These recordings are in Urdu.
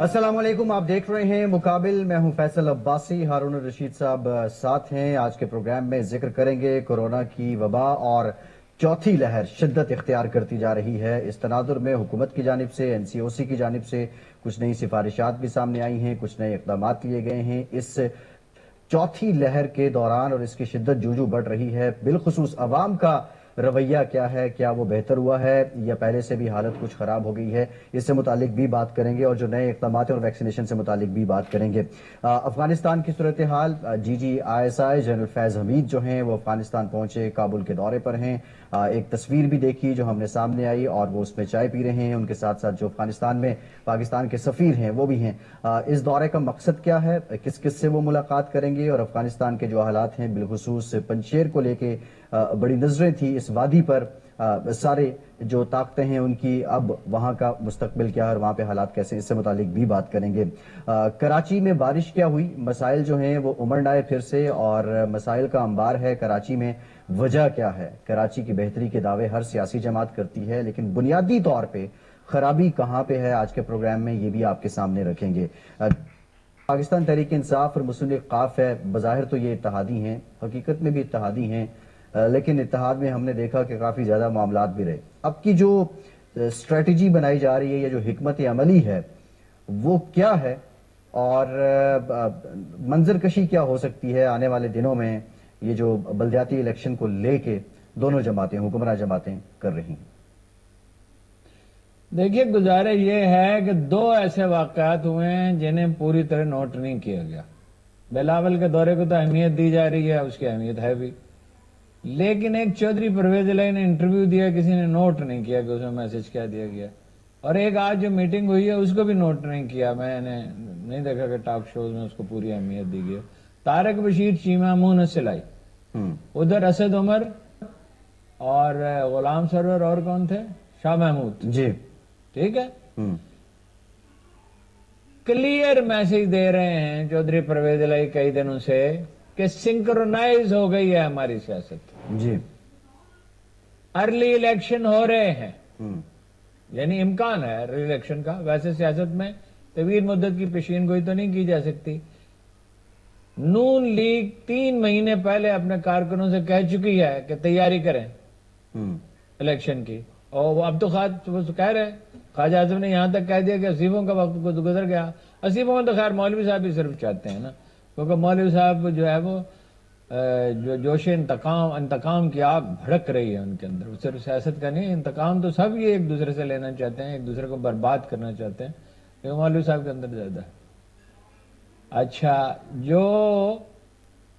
السلام علیکم، آپ دیکھ رہے ہیں مقابل. میں ہوں فیصل عباسی. ہارون الرشید صاحب ساتھ ہیں. آج کے پروگرام میں ذکر کریں گے کورونا کی وبا اور چوتھی لہر شدت اختیار کرتی جا رہی ہے. اس تناظر میں حکومت کی جانب سے، NCOC کی جانب سے کچھ نئی سفارشات بھی سامنے آئی ہیں، کچھ نئے اقدامات لیے گئے ہیں. اس چوتھی لہر کے دوران اور اس کی شدت جوں بڑھ رہی ہے، بالخصوص عوام کا رویہ کیا ہے؟ کیا وہ بہتر ہوا ہے یا پہلے سے بھی حالت کچھ خراب ہو گئی ہے؟ اس سے متعلق بھی بات کریں گے اور جو نئے اقدامات اور ویکسینیشن سے متعلق بھی بات کریں گے. افغانستان کی صورتحال، ISI جنرل فیض حمید جو ہیں وہ افغانستان پہنچے، کابل کے دورے پر ہیں. ایک تصویر بھی دیکھی جو ہم نے سامنے آئی اور وہ اس میں چائے پی رہے ہیں. ان کے ساتھ ساتھ جو افغانستان میں پاکستان کے سفیر ہیں وہ بھی ہیں. اس دورے کا مقصد کیا ہے؟ کس کس سے وہ ملاقات کریں گے؟ اور افغانستان کے جو حالات ہیں، بالخصوص پنجشیر کو لے کے بڑی نظریں تھی اس وادی پر. سارے جو طاقتیں ہیں ان کی اب وہاں کا مستقبل کیا ہے اور وہاں پہ حالات کیسے، اس سے متعلق بھی بات کریں گے. کراچی میں بارش کیا ہوئی؟ مسائل جو ہیں وہ امنڈ آئے پھر سے اور مسائل کا انبار ہے کراچی میں. وجہ کیا ہے؟ کراچی کی بہتری کے دعوے ہر سیاسی جماعت کرتی ہے، لیکن بنیادی طور پہ خرابی کہاں پہ ہے؟ آج کے پروگرام میں یہ بھی آپ کے سامنے رکھیں گے. پاکستان تحریک انصاف اور مسلم قاف ہے. بظاہر تو یہ اتحادی ہیں، حقیقت میں بھی اتحادی ہیں، لیکن اتحاد میں ہم نے دیکھا کہ کافی زیادہ معاملات بھی رہے. اب کی جو اسٹریٹجی بنائی جا رہی ہے یا جو حکمت عملی ہے وہ کیا ہے اور منظر کشی کیا ہو سکتی ہے آنے والے دنوں میں؟ یہ جو بلدیاتی الیکشن کو لے کے دونوں جماعتیں، حکمراں جماعتیں کر رہی ہیں. دیکھیے، گزارش یہ ہے کہ دو ایسے واقعات ہوئے ہیں جنہیں پوری طرح نوٹ نہیں کیا گیا. بلاول کے دورے کو تو اہمیت دی جا رہی ہے، اس کی اہمیت ہے بھی، لیکن ایک چودھری پرویز الہی نے انٹرویو دیا، کسی نے نوٹ نہیں کیا کہ اس میں میسج کیا دیا گیا. اور ایک آج جو میٹنگ ہوئی ہے اس کو بھی نوٹ نہیں کیا. میں نے نہیں دیکھا کہ ٹاک شوز میں اس کو پوری اہمیت دی گئی. طارق بشیر چیمہ منہ سلائی، ادھر اسد عمر اور غلام سرور اور کون تھے؟ شاہ محمود. جی ٹھیک ہے. کلیئر میسج دے رہے ہیں چودھری پرویز الہی کئی دنوں سے کہ سنکرونائز ہو گئی ہے ہماری سیاست. جی ارلی الیکشن ہو رہے ہیں، یعنی امکان ہے ارلی الیکشن کا. ویسے سیاست میں طویل مدت کی پیشین گوئی تو نہیں کی جا سکتی. نون لیگ 3 مہینے پہلے اپنے کارکنوں سے کہہ چکی ہے کہ تیاری کریں الیکشن کی، اور وہ اب تو کہہ رہے ہیں. خواجہ اعظم نے یہاں تک کہہ دیا کہ اسیفوں کا وقت گزر گیا. اسیفوں میں تو خیر مولوی صاحب بھی صرف چاہتے ہیں نا، کیونکہ مولوی صاحب جو ہے وہ جو جوش انتقام کی آگ بھڑک رہی ہے ان کے اندر. صرف سیاست کا نہیں، انتقام تو سب یہ ایک دوسرے سے لینا چاہتے ہیں، ایک دوسرے کو برباد کرنا چاہتے ہیں، لیکن مولوی صاحب کے اندر زیادہ ہے. اچھا، جو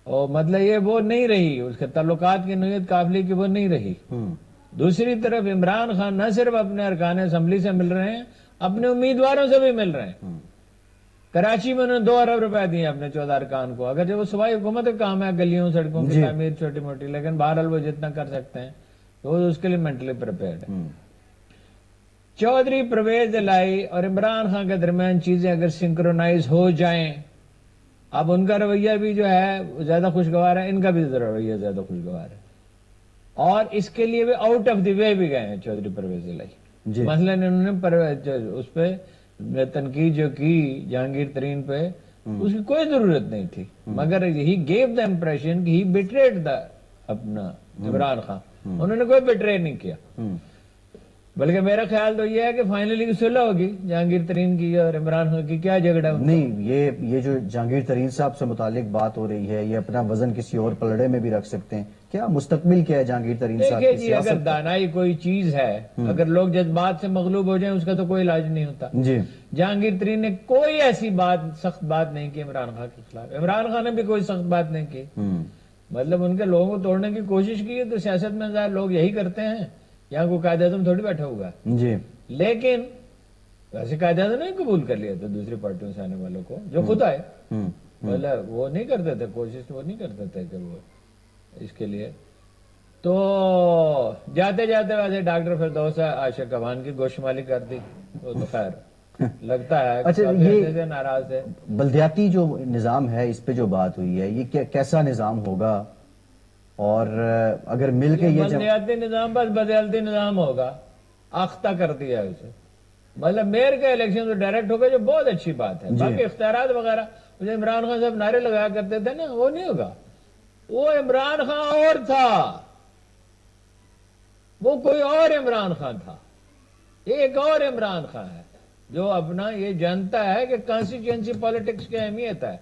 مطلب یہ وہ نہیں رہی، اس کے تعلقات کی نوعیت قافلے کی وہ نہیں رہی. دوسری طرف عمران خان نہ صرف اپنے ارکان اسمبلی سے مل رہے ہیں، اپنے امیدواروں سے بھی مل رہے ہیں. کراچی میں انہوں نے 2 ارب روپے دیے اپنے 14 ارکان کو. اگر جو وہ صوبائی حکومت کا کام ہے گلیوں سڑکوں کی تعمیر چھوٹی موٹی، لیکن بہرحال وہ جتنا کر سکتے ہیں تو وہ اس کے لیے مینٹلی پریپیئرڈ ہے. چودھری پرویز الہی اور عمران خان کے درمیان چیزیں اگر سنکرونائز ہو جائیں، اب ان کا رویہ بھی جو ہے زیادہ خوشگوار ہے، ان کا بھی رویہ زیادہ خوشگوار ہے، اور اس کے لیے بھی آؤٹ آف دی وے بھی گئے ہیں چودھری پرویز الہی. مثلا انہوں نے اس پہ تنقید جو کی جہانگیر ترین پہ، اس کی کوئی ضرورت نہیں تھی، مگر ہی گیو دا امپریشن کہ ہی بیٹریڈ دا اپنا عمران خان. انہوں نے کوئی بیٹرے نہیں کیا، بلکہ میرا خیال تو یہ ہے کہ فائنلی صلح ہوگی جہانگیر ترین کی اور عمران خان کی. کیا جھگڑا نہیں، یہ جو جہانگیر ترین صاحب سے متعلق بات ہو رہی ہے، یہ اپنا وزن کسی اور پلڑے میں بھی رکھ سکتے ہیں. کیا مستقبل کیا ہے جہانگیر ترین صاحب کی سیاست؟ اگر دانائی کوئی چیز ہے، اگر لوگ جذبات سے مغلوب ہو جائیں اس کا تو کوئی علاج نہیں ہوتا. جہانگیر ترین نے کوئی ایسی سخت بات نہیں کی عمران خان کے خلاف، عمران خان نے بھی کوئی سخت بات نہیں کی. مطلب ان کے لوگوں کو توڑنے کی کوشش کی ہے. تو سیاست میں ظاہر لوگ یہی کرتے ہیں، یہاں کوئی قائد اعظم تھوڑی بیٹھا ہوگا. لیکن ویسے قائد اعظم نہیں قبول کر لیا تھا دوسری پارٹیوں سے آنے والوں کو جو خود آئے. مطلب وہ نہیں کرتے تھے کوشش، وہ نہیں کرتے تھے کہ وہ اس کے لیے. تو جاتے جاتے ویسے ڈاکٹر فردوس عاشق اوان کی گوشمالی کر دی. وہ تو خیر لگتا ہے کہ ناراض ہے. بلدیاتی جو نظام ہے اس پہ جو بات ہوئی ہے، یہ کیسا نظام ہوگا؟ اور اگر مل کے یہ بلدیاتی نظام بس بدیالتی نظام ہوگا. آختہ کر دیا اسے. مطلب میئر کا الیکشن تو ڈائریکٹ ہوگا جو بہت اچھی بات ہے. باقی اختیارات وغیرہ جو عمران خان صاحب نعرے لگایا کرتے تھے نا وہ نہیں ہوگا. وہ عمران خان اور تھا, وہ کوئی اور عمران خان تھا. یہ ایک اور عمران خان ہے جو اپنا یہ جانتا ہے کہ کانسٹیچوئنسی پالیٹکس کی اہمیت ہے.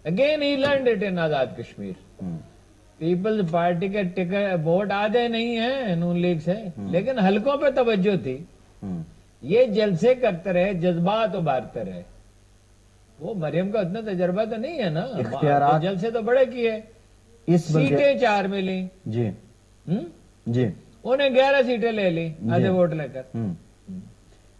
Again he learned it in Azad Kashmir. Peoples Party کے ٹکٹ ووٹ آدھے نہیں ہیں نون لیگ سے, لیکن حلقوں پہ توجہ تھی. یہ جلسے کرتے رہے, جذبات ابھارتے رہے. وہ مریم کا اتنا تجربہ تو نہیں ہے نا, اختیارات جلسے تو بڑے کیے. سیٹیں 4 ملی, جی جی, انہیں 11 سیٹیں لے لی آدھے ووٹ لے کر.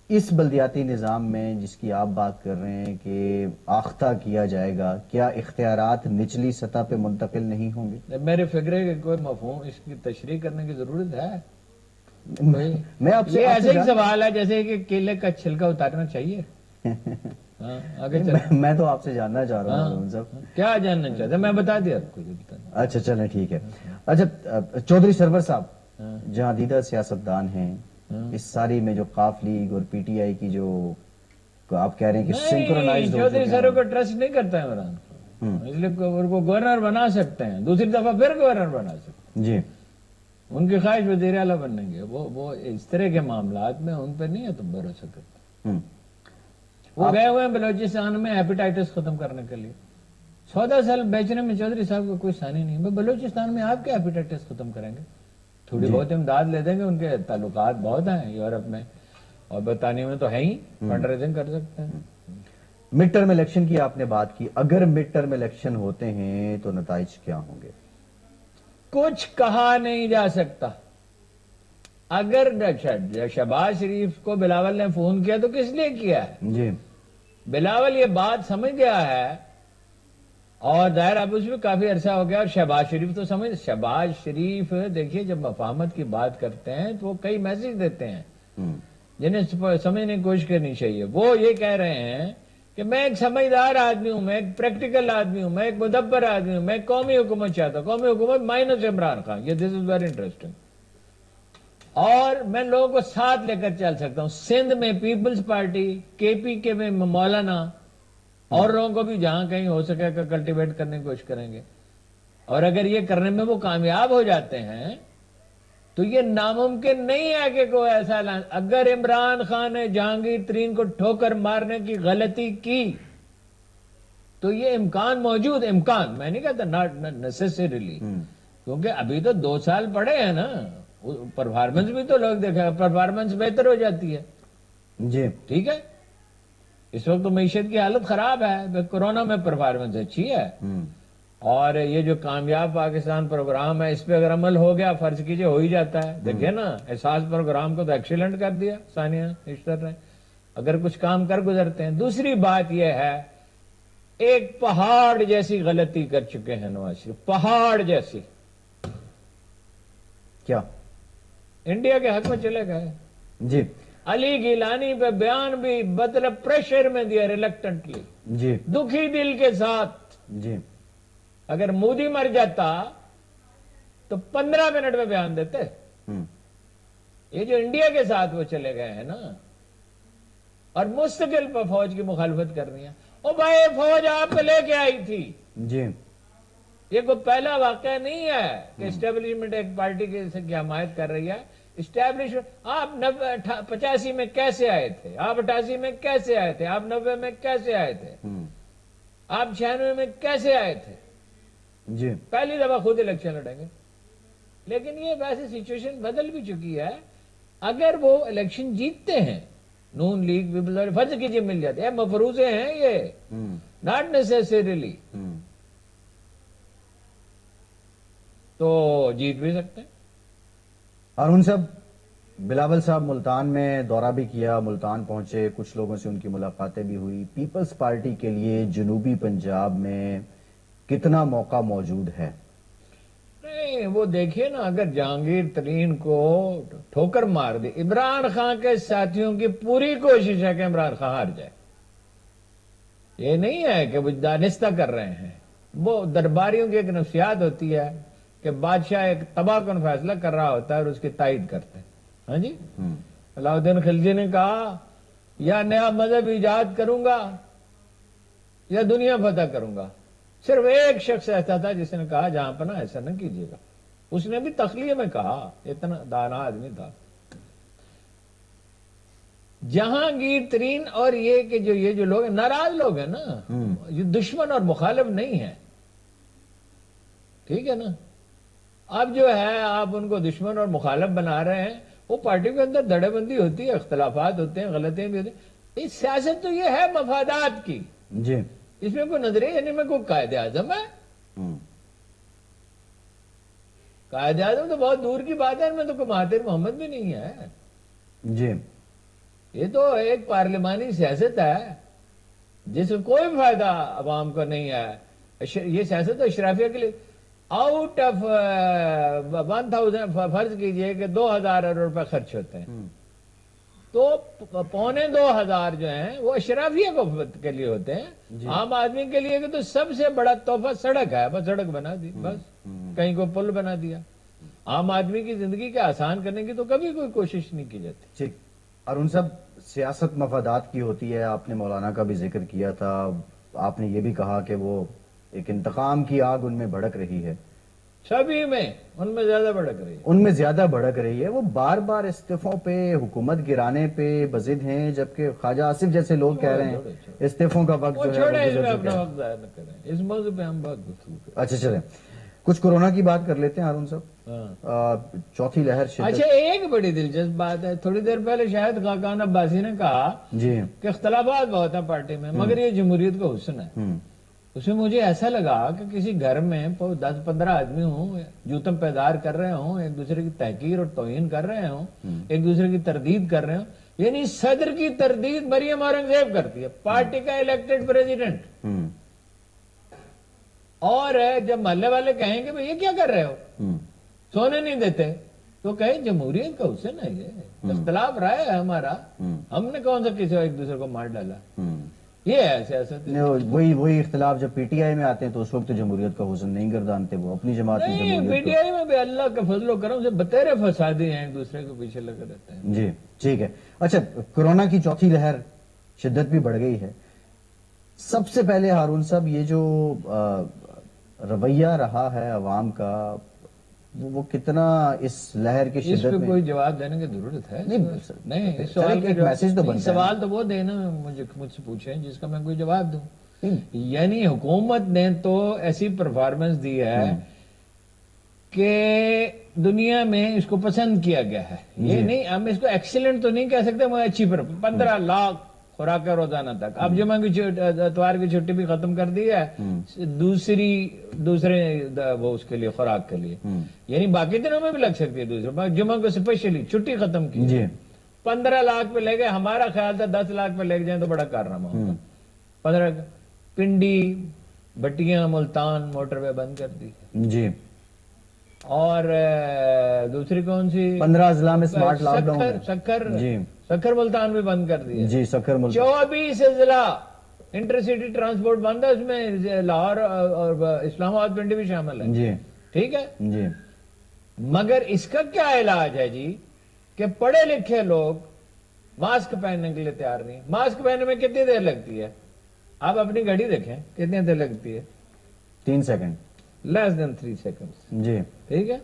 اس بلدیاتی نظام میں جس کی آپ بات کر رہے ہیں کہ آختہ کیا جائے گا, کیا اختیارات نچلی سطح پہ منتقل نہیں ہوں گے؟ میرے فکرے کے کوئی مفہوم اس کی تشریح کرنے کی ضرورت ہے؟ میں آپ سے یہ ایسے ہی سوال ہے جیسے کہ کیلے کا چھلکا اتارنا چاہیے. آگے میں تو آپ سے جاننا چاہ رہا ہوں صاحب. کیا جاننا چاہتے میں بتا دیا آپ کو. اچھا چلیں ٹھیک ہے. اچھا چودھری سرور صاحب جہاں دیدہ سیاستدان ہیں, اس ساری میں جو قاف لیگ اور پی ٹی آئی کی جو آپ کہہ رہے ہیں کہ سنکرونائزڈ ہو چودھری چکے سرور کو ٹرسٹ نہیں کرتا ہے عمران خان, اس لیے ان کو گورنر بنا سکتے ہیں, دوسری دفعہ پھر گورنر بنا سکتے ہیں. جی, ان کی خواہش وزیر اعلیٰ بننے گے. وہ اس طرح کے معاملات میں ان پہ نہیں ہے تم بھروسہ کرتے. وہ گئے ہوئے ہیں بلوچستان میں ہیپیٹائٹس ختم کرنے کے لیے. 14 سال بیچنے میں چودھری صاحب کو کوئی ثانی نہیں. بلوچستان میں آپ کیا ہیپیٹائٹس ختم کریں گے؟ تھوڑی بہت امداد لے دیں گے, ان کے تعلقات بہت ہیں یورپ میں اور برطانیہ میں تو ہے ہی, فنڈ ریزنگ کر سکتے ہیں. مڈ ٹرم الیکشن کی آپ نے بات کی, اگر مڈ ٹرم الیکشن ہوتے ہیں تو نتائج کیا ہوں گے؟ کچھ کہا نہیں جا سکتا. اگر شہباز شریف کو بلاول نے فون کیا تو کس لیے کیا ہے؟ جی, بلاول یہ بات سمجھ گیا ہے, اور ظاہر اب اس میں کافی عرصہ ہو گیا, اور شہباز شریف تو شہباز شریف دیکھیے جب مفاہمت کی بات کرتے ہیں تو وہ کئی میسج دیتے ہیں جنہیں سمجھنے کی کوشش کرنی چاہیے. وہ یہ کہہ رہے ہیں کہ میں ایک سمجھدار آدمی ہوں, میں ایک پریکٹیکل آدمی ہوں, میں ایک مدبر آدمی ہوں, میں قومی حکومت چاہتا ہوں, قومی حکومت مائنس عمران خان. یہ دس از ویری انٹرسٹنگ. اور میں لوگوں کو ساتھ لے کر چل سکتا ہوں. سندھ میں پیپلز پارٹی, کے پی کے میں مولانا اور لوگوں کو بھی جہاں کہیں ہو سکے کہ کلٹیویٹ کرنے کی کوشش کریں گے. اور اگر یہ کرنے میں وہ کامیاب ہو جاتے ہیں تو یہ ناممکن نہیں ہے کہ کوئی ایسا اعلان. اگر عمران خان نے جہانگیر ترین کو ٹھوکر مارنے کی غلطی کی تو یہ امکان موجود, امکان, میں نہیں کہتا ناٹ نیسیسریلی, کیونکہ ابھی تو 2 سال پڑے ہیں نا, پرفارمنس بھی تو لوگ دیکھا, پرفارمنس بہتر ہو جاتی ہے. جی, ٹھیک ہے, اس وقت تو معیشت کی حالت خراب ہے, کورونا میں پرفارمنس اچھی ہے. اور یہ جو کامیاب پاکستان پروگرام ہے اس پہ اگر عمل ہو گیا, فرض کیجئے ہو ہی جاتا ہے, دیکھیں نا احساس پروگرام کو تو ایکسیلنٹ کر دیا ثانیہ نشتر نے, اگر کچھ کام کر گزرتے ہیں. دوسری بات یہ ہے, ایک پہاڑ جیسی غلطی کر چکے ہیں نواز شریف, پہاڑ جیسی. کیا؟ انڈیا کے حق میں چلے گئے. جی, علی گیلانی پہ بیان بھی مطلب پریشر میں دیا, ریلیکٹنٹلی, جی, دکھی دل کے ساتھ. جی, اگر مودی مر جاتا تو 15 منٹ میں بیان دیتے. یہ جو انڈیا کے ساتھ وہ چلے گئے ہیں نا, اور مستقل پر فوج کی مخالفت کر رہی ہیں. او بھائی فوج آپ کو لے کے آئی تھی. جی, یہ کوئی پہلا واقعہ نہیں ہے کہ اسٹیبلشمنٹ ایک پارٹی کی حمایت کر رہی ہے. اسٹیبلشمنٹ آپ 85 میں کیسے آئے تھے, آپ 88 میں کیسے آئے تھے, آپ 90 میں کیسے آئے تھے, آپ 96 میں کیسے آئے تھے. جی, پہلی دفعہ خود الیکشن لڑیں گے. لیکن یہ ویسے سچویشن بدل بھی چکی ہے. اگر وہ الیکشن جیتتے ہیں, نون لیگ پیپل فرض کیجیے مل جاتے ہیں, مفروضے ہیں یہ, ناٹ نیسیسریلی, تو جیت بھی سکتے ہیں. اور ان سب بلاول صاحب ملتان میں دورہ بھی کیا, ملتان پہنچے, کچھ لوگوں سے ان کی ملاقاتیں بھی ہوئی. پیپلز پارٹی کے لیے جنوبی پنجاب میں کتنا موقع موجود ہے؟ نہیں, وہ دیکھیے نا, اگر جہانگیر ترین کو ٹھوکر مار دی, عمران خان کے ساتھیوں کی پوری کوشش ہے کہ عمران خان ہار جائے. یہ نہیں ہے کہ وہ دانستہ کر رہے ہیں. وہ درباریوں کی ایک نفسیات ہوتی ہے کہ بادشاہ ایک تباہ کن فیصلہ کر رہا ہوتا ہے اور اس کی تائید کرتے ہیں. ہاں جی, علاؤ الدین خلجی نے کہا یا نیا مذہب ایجاد کروں گا یا دنیا فتح کروں گا. صرف ایک شخص ایسا تھا جس نے کہا جہاں پناہ ایسا نہ کیجیے گا. اس نے بھی تخلیہ میں کہا, اتنا دانا آدمی تھا. جہانگیر ترین اور یہ جو لوگ ہیں, ناراض لوگ ہیں نا, یہ دشمن اور مخالف نہیں ہیں, ٹھیک ہے نا. اب جو ہے آپ ان کو دشمن اور مخالف بنا رہے ہیں. وہ پارٹی کے اندر دڑے بندی ہوتی ہے, اختلافات ہوتے ہیں, غلطیاں بھی ہوتی ہیں. اس سیاست تو یہ ہے مفادات کی. جی, اس میں کوئی نظریہ یعنی میں کوئی قائد اعظم ہے. قائد اعظم تو بہت دور کی بات ہے, میں تو کوئی مہاتیر محمد بھی نہیں ہے. جی, یہ تو ایک پارلیمانی سیاست ہے جس میں کوئی فائدہ عوام کو نہیں ہے. یہ سیاست تو اشرافیہ کے لیے. آؤٹ آف 1000 فرض کیجئے کہ 2000 روپے خرچ ہوتے ہیں, تو 2500 جو ہیں وہ اشرافیہ کے لیے ہوتے ہیں. عام آدمی کے لیے کہ تو سب سے بڑا تحفہ سڑک ہے, بس سڑک بنا دی, بس کہیں کو پل بنا دیا. عام آدمی کی زندگی کے آسان کرنے کی تو کبھی کوئی کوشش نہیں کی جاتی. ٹھیک. اور ان سب سیاست مفادات کی ہوتی ہے. آپ نے مولانا کا بھی ذکر کیا تھا, آپ نے یہ بھی کہا کہ وہ ایک انتقام کی آگ ان میں بھڑک رہی ہے. سبھی میں ان میں زیادہ بھڑک رہی ہے. ان میں زیادہ بھڑک رہی ہے. وہ بار بار استعفوں پہ, حکومت گرانے پہ بضد ہیں, جبکہ خواجہ آصف جیسے لوگ کہہ رہے ہیں استعفوں کا وقت جو ہے وہ چھوڑے, اس گزر میں چکا اپنا ہے. وقت ضائع نہ کریں, اس موضوع پہ ہم بہت گفتگو کریں. اچھا چلیں, کچھ کورونا کی بات کر لیتے ہیں ہارون صاحب. چوتھی لہر شدت. اچھا, ایک بڑی دلچسپ بات ہے, تھوڑی دیر پہلے شاید خاقان عباسی نے کہا جی, کہ اختلافات بہت ہیں پارٹی میں, مگر یہ جمہوریت کا حسن ہے. اس میں مجھے ایسا لگا کہ کسی گھر میں 10-15 آدمی ہوں, جوتم پیدار کر رہے ہوں, ایک دوسرے کی تحقیر اور توہین کر رہے ہوں, ایک دوسرے کی تردید کر رہے ہوں. یعنی صدر کی تردید مریم اورنگزیب کرتی ہے, پارٹی کا الیکٹڈ پریزیڈنٹ. اور جب محلے والے کہیں کہ بھئی یہ کیا کر رہے ہو, سونے نہیں دیتے, تو کہیں جمہوریت کا حسن ہے یہ, اختلاف رائے ہے ہمارا, ہم نے کون سا کسی ایک دوسرے کو مار ڈالا. یہ ہے سیاست. وہی اختلاف جب پی ٹی آئی میں آتے ہیں تو اس وقت جمہوریت کا حسن نہیں گردانتے, وہ اپنی جماعت میں نہیں, جمہوریت پی ٹی آئی میں بھی اللہ کے فضل و کرم سے بتیرے فسادی ہیں, ایک دوسرے کے پیچھے لگے رہتے ہیں. جی ٹھیک ہے. اچھا, کورونا کی چوتھی لہر شدت بھی بڑھ گئی ہے. سب سے پہلے ہارون صاحب, یہ جو رویہ رہا ہے عوام کا, وہ کتنا اس لہر کی اس شدت پہ میں, کوئی جواب دینے کی ضرورت ہے؟ نہیں, اس سر سوال ایک میسج تو بنتا ہے. سوال تو وہ دینا مجھ سے پوچھیں جس کا میں کوئی جواب دوں. یعنی حکومت نے تو ایسی پرفارمنس دی ہے کہ دنیا میں اس کو پسند کیا گیا ہے. یہ نہیں, ہم اس کو ایکسیلنٹ تو نہیں کہہ سکتے, وہ اچھی 15 لاکھ خوراکیں روزانہ تک. اب جمعہ کی اتوار کی چھٹی بھی ختم کر دی ہے, دوسرے وہ اس کے لیے خوراک کے لیے. یعنی باقی دنوں میں بھی لگ سکتی ہے, دوسرے جمعہ کو اسپیشلی چھٹی ختم کی. 15 لاکھ پہ لے گئے, ہمارا خیال تھا 10 لاکھ پہ لے جائیں تو بڑا کارنامہ ہوگا. 15 پنڈی, بٹیاں, ملتان موٹر وے بند کر دی. جی, اور دوسری کون سی, 15 اضلاع میں سمارٹ لاک ڈاؤن ہے. سکھر ملتان بھی بند کر دی. جی, سکھر ملتان. 24 اضلاع انٹرسٹی ٹرانسپورٹ بند ہے, اس میں لاہور اور اسلام آباد پنڈی بھی شامل ہے. جی, ٹھیک ہے. جی, مگر اس کا کیا علاج ہے جی, کہ پڑھے لکھے لوگ ماسک پہننے کے لیے تیار نہیں. ماسک پہننے میں کتنی دیر لگتی ہے, آپ اپنی گھڑی دیکھیں کتنی دیر لگتی ہے, 3 سیکنڈ, لیس دین 3 سیکنڈ. جی, ٹھیک ہے.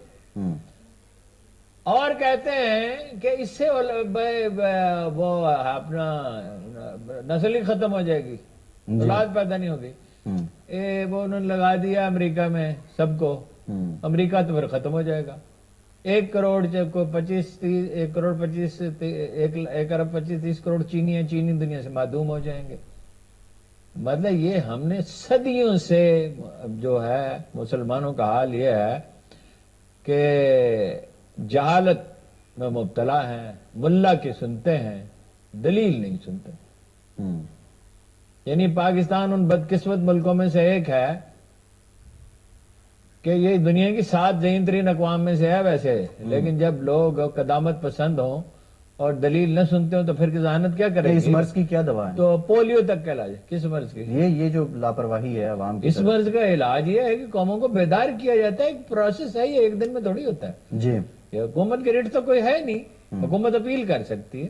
اور کہتے ہیں کہ اس سے وہ اپنا نسل ہی ختم ہو جائے گی, اولاد پیدا نہیں ہوگی. وہ انہوں نے لگا دیا امریکہ میں سب کو, امریکہ تو پھر ختم ہو جائے گا. 1 کروڑ 25-30 کروڑ چینی ہیں, چینی دنیا سے معدوم ہو جائیں گے. مطلب یہ ہم نے صدیوں سے جو ہے مسلمانوں کا حال یہ ہے کہ جہالت میں مبتلا ہیں, ملا کے سنتے ہیں, دلیل نہیں سنتے. یعنی پاکستان ان بدقسمت ملکوں میں سے ایک ہے کہ یہ دنیا کی 7 ذہین ترین اقوام میں سے ہے ویسے, لیکن جب لوگ قدامت پسند ہوں اور دلیل نہ سنتے ہوں تو پھر ذہانت کیا کرے گی. اس مرض کی کیا دوا ہے؟ تو پولیو تک کا علاج ہے. کس مرض کی؟ یہ جو لاپرواہی ہے عوام کی. اس مرض کا علاج یہ ہے کہ قوموں کو بیدار کیا جاتا ہے, ایک پروسیس ہے, یہ ایک دن میں تھوڑی ہوتا ہے. جی, حکومت کے ریٹ تو کوئی ہے نہیں, حکومت اپیل کر سکتی ہے.